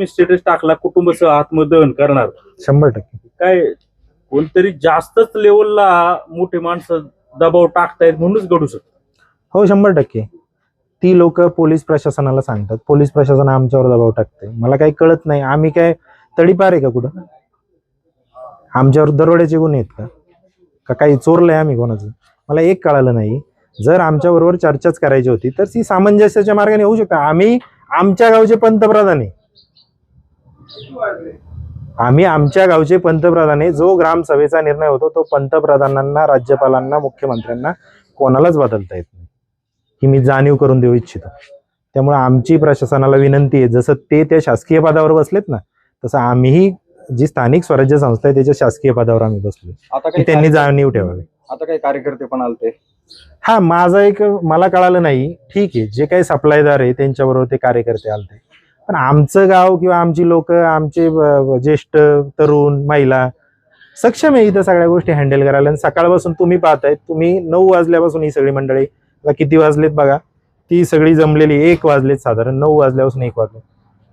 तुम्ही स्टेटस टाकला कुटुंबासह आत्मदहन करणार, 100%. काय कोणतरी जास्तच लेवलला मोठे माणसं दबाव टाकतायत म्हणूनच घडू शकतं. हो 100%. ती लोक पोलीस प्रशासनाला सांगतात, पोलीस प्रशासन आमच्यावर दबाव टाकते. मला काही कळत नाही, आम्ही काय तडीपार आहे का कुठं? आमच्यावर दरोड्याचे गुन्हे आहेत का काही चोरलंय आम्ही कोणाचं? मला एक कळालं नाही. जर आमच्या बरोबर चर्चाच करायची होती तर ती सामंजस्याच्या मार्गाने होऊ शकता. आम्ही आमच्या गावचे पंतप्रधान आहे, आम्ही आमच्या गावचे पंतप्रधान आहे. जो ग्रामसभेचा निर्णय होतो तो पंतप्रधानांना, राज्यपालांना, मुख्यमंत्र्यांना कोणालाच बदलता येत नाही, ही मी जाणीव करून देऊ इच्छितो. त्यामुळे आमची प्रशासनाला विनंती आहे, जसं ते त्या शासकीय पदावर बसलेत ना, तसं आम्हीही जी स्थानिक स्वराज्य संस्था आहे त्याच्या शासकीय पदावर आम्ही बसलो, आता की त्यांनी जाणीव ठेवावी. आता काही कार्यकर्ते पण आलते. हा माझा एक मला कळालं नाही, ठीक आहे, जे काही सप्लायदार आहे त्यांच्याबरोबर ते कार्यकर्ते आलते, पण आमचं गाव किंवा आमची लोक, आमचे ज्येष्ठ तरुण महिला सक्षम आहे इथं सगळ्या गोष्टी हँडल करायला. आणि सकाळपासून तुम्ही पाहताय, तुम्ही 9 वाजल्यापासून ही सगळी मंडळी, आता किती वाजलेत बघा, ती सगळी जमलेली 1 वाजलेत साधारण, 9 वाजल्यापासून 1 वाजले.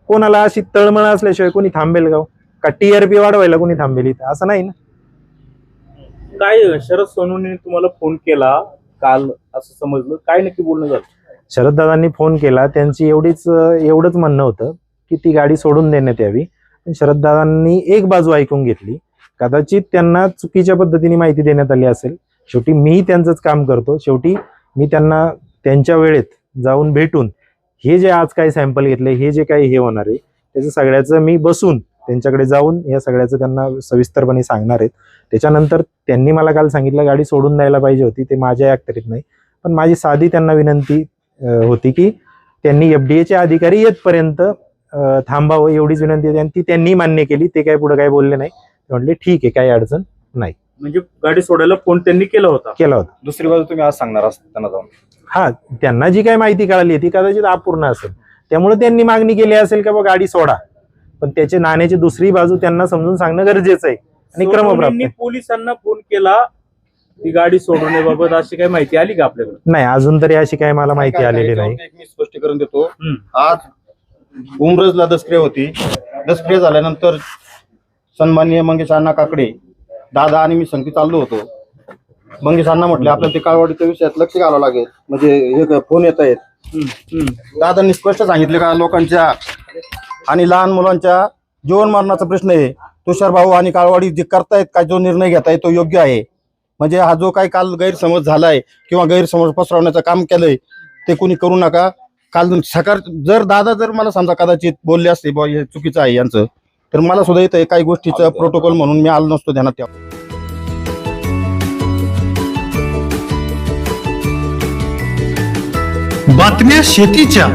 कोणाला अशी तळमळ असल्याशिवाय कोणी थांबेल गाव का? TRP वाढवायला कोणी थांबेल इथं? असं नाही ना. काय शरद सोनवणेने तुम्हाला फोन केला काल असं समजलं, काय नक्की बोलणं झालं? शरददादांनी फोन केला, त्यांची एवढंच म्हणणं होतं की ती गाडी सोडून देण्यात यावी. शरददादांनी एक बाजू ऐकून घेतली, कदाचित त्यांना चुकीच्या पद्धतीने माहिती देण्यात आली असेल. शेवटी मी त्यांचंच काम करतो, शेवटी मी त्यांना त्यांच्या वेळेत जाऊन भेटून हे जे आज काही सॅम्पल घेतले, हे जे काही हे होणार आहे त्याचं सगळ्याचं मी बसून त्यांच्याकडे जाऊन या सगळ्याचं त्यांना सविस्तरपणे सांगणार आहेत. त्याच्यानंतर त्यांनी मला काल सांगितलं गाडी सोडून द्यायला पाहिजे होती, ते माझ्या अखत्यारीत नाही, पण माझी साधी त्यांना विनंती होती की त्यांनी FDAचे अधिकारी येतपर्यंत थांबावं, एवढीच विनंती होती. आणि ती त्यांनी मान्य केली. ते काय पुढे काय बोलले नाही, ते म्हटले ठीक आहे, काही अडचण नाही. म्हणजे गाडी सोडायला फोन त्यांनी केला होता. दुसरी बाजू तुम्ही आज सांगणार असता त्यांना जाऊन? हा, त्यांना जी काही माहिती कळाली ती कदाचित अपूर्ण असेल, त्यामुळे त्यांनी मागणी केली असेल का बाबा गाडी सोडा, पण त्याचे नाण्याची दुसरी बाजू त्यांना समजून सांगणं गरजेचं आहे आणि क्रमप्राप्त. पोलिसांना फोन केला ती गाडी सोडवण्याबाबत, अशी काही माहिती आली का आपल्याकडे? नाही, अजून तरी अशी काही मला माहिती आलेली नाही. मी स्पष्टीकरण देतो. आज उमरजला दसरे होती, दसरे झाल्यानंतर सन्माननीय मंगेश अण्णा काकडे दादा आणि मी संगती चाललो होतो. मंगेश अण्णा म्हटले आपल्याला ते काळवाडीच्या विषयात लक्ष घालावं लागेल, म्हणजे हे फोन येत आहेत. दादांनी स्पष्ट सांगितले का लोकांच्या आणि लहान मुलांच्या जीवन मरणाचा प्रश्न आहे. तुषार भाऊ आणि काळवाडी जे करतायत, काय जो निर्णय घेतायत तो योग्य आहे. म्हणजे हा जो काही काल गैरसमज झालाय किंवा गैरसमज पसरवण्याचं काम केलंय ते कोणी करू नका. काल सकाळ जर मला समजा कदाचित बोलले असते बा हे चुकीचं आहे यांचं, तर मला सुद्धा इथं काही गोष्टीचं प्रोटोकॉल म्हणून मी आलो नसतो ध्यानात ठेवा. बातम्या शेतीच्या,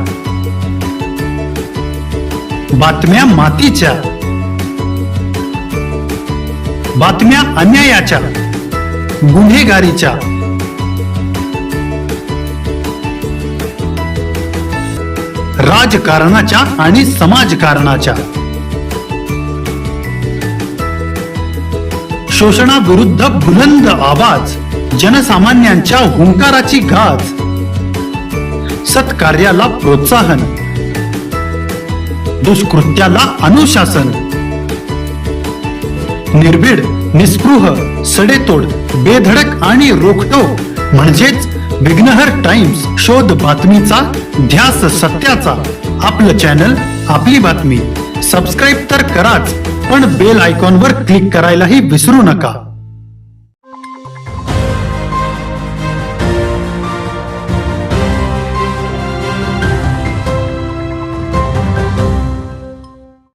बातम्या मातीच्या, बातम्या अन्यायाच्या, गुन्हेगारीच्या, राजकारणाच्या आणि समाजकारणाच्या, शोषणाविरुद्ध बुलंद आवाज, जनसामान्यांच्या हुंकाराची गाज, सत्कार्याला प्रोत्साहन, दुष्कृत्याला अनुशासन, निर्भीड, निस्पृह, सडेतोड, बेधडक आणि रोखठोक म्हणजेच विघ्नहर टाइम्स. शोध बातमीचा, ध्यास सत्याचा. आपलं चॅनल, आपली बातमी. सबस्क्राईब तर कराच, पण बेल आयकॉनवर क्लिक करायलाही विसरू नका.